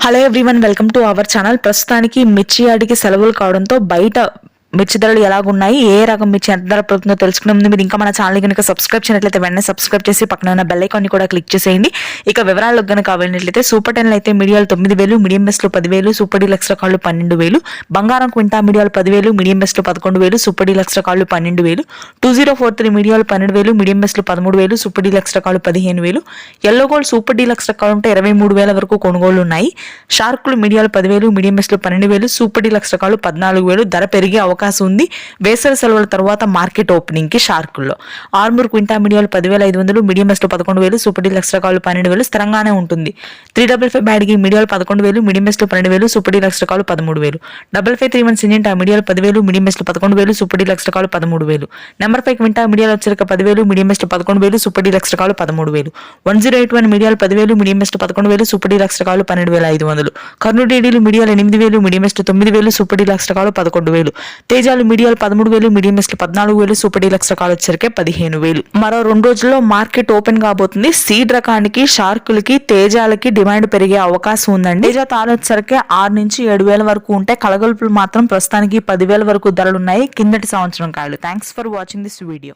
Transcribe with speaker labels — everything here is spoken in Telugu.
Speaker 1: Hello everyone, welcome to our channel. ప్రస్తుతానికి మిర్చి యార్డ్కి సెలవులు కావడంతో బయట మిర్చి ధరలు ఎలాగున్నాయి, ఏ రకం మిర్చి ఎంత ధర పడుతుందో తెలుసుకునే ముందు మీరు ఇంకా మన ఛానల్ కనుక సబ్స్క్రైబ్ చేయనట్లయితే వెంటనే సబ్స్క్రైబ్ చేసి పక్కన ఉన్న బెల్ ఐకాన్ని కూడా క్లిక్ చేసేయండి. ఇక వివరాలకు కనుక వెళ్ళినట్లయితే సూపర్ 10 అయితే మీడియాలు 9,000, మీడియం బెస్ట్లు 10,000, సూపర్ డీలక్స్ రకాలు 12,000, బంగారం క్వింటా మీడియాలు 10,000, మీడియం బెస్ట్లు 11,000, సూపర్ డీలక్స్ రకాలు 12,000, 2043 మీడియాలు 12,000, మీడియం బెస్ట్లు 13,000, సూపర్ డీలక్స్ రకాలు 15,000, ఎల్లో గోల్డ్ సూపర్ డీలక్స్ రకాలు ఉంటే 23,000 వరకు కొనుగోళ్లు ఉన్నాయి. షార్కులు మీడియాలు 10,000, మీడియం బెస్ట్లు 12,000, సూపర్ డీలక్స్ రకాలు 14,000. ధర పెరిగే అవకాశం ఉంది వేసవి సెలవుల తర్వాత మార్కెట్ ఓపెనింగ్ కి. షార్కుల్లో ఆర్మూర్ క్వింటా మీడియాలు 10,500, మీడియం బెస్ట్లు 11,000, సూపర్ డీలక్స్ రకాలు 12,000. స్థిరంగానే ఉంటుంది. 355 బ్యాడ్కి మీడియాలు 11,000, మీడియం బెస్ట్లు 12,000, సూపర్ డీలక్స్ రకాలు 13,000. 5531 సినింటా మీడియాలు 10,000, మీడియం బెస్ట్లు 11,000, సూపర్ డీలక్స్ రకాలు 13,000. నెంబర్ 5 క్వింటా మీడియాలు వచ్చేసరికి 10,000, మీడియం బెస్ట్లు 11,000, సూపర్ డీలక్స్ రకాలు 13,000. 1081 మీడియాలు 10,000, మీడియం బెస్ట్లు 11,000, సూపర్ డీలక్స్ రకాలు 12,500. కర్నూలు డీడీలు మీడియాలు 8,000, మీడియం బెస్ట్లు 9,000, సూపర్ డీలక్స్ రకాలు 11,000. తేజాలు మీడియాలు 13,000, మీడియం బెస్ట్లు 14,000, సూపర్ డీలక్స్ రకాలు వచ్చేసరికి 15,000. మరో 2 రోజుల్లో మార్కెట్ ఓపెన్ కాబోతుంది. సీడ్ రకానికి, షార్కులకి, తేజాలకి డిమాండ్ పెరిగే అవకాశం ఉందండి. తేజ తాలు వచ్చేసరికి 6 నుంచి 7,000 వరకు ఉంటే, కలగలుపులు మాత్రం ప్రస్తుతానికి 10,000 వరకు ధరలున్నాయి. కిందటి సంవత్సరం కాయలు. Thanks for watching this video.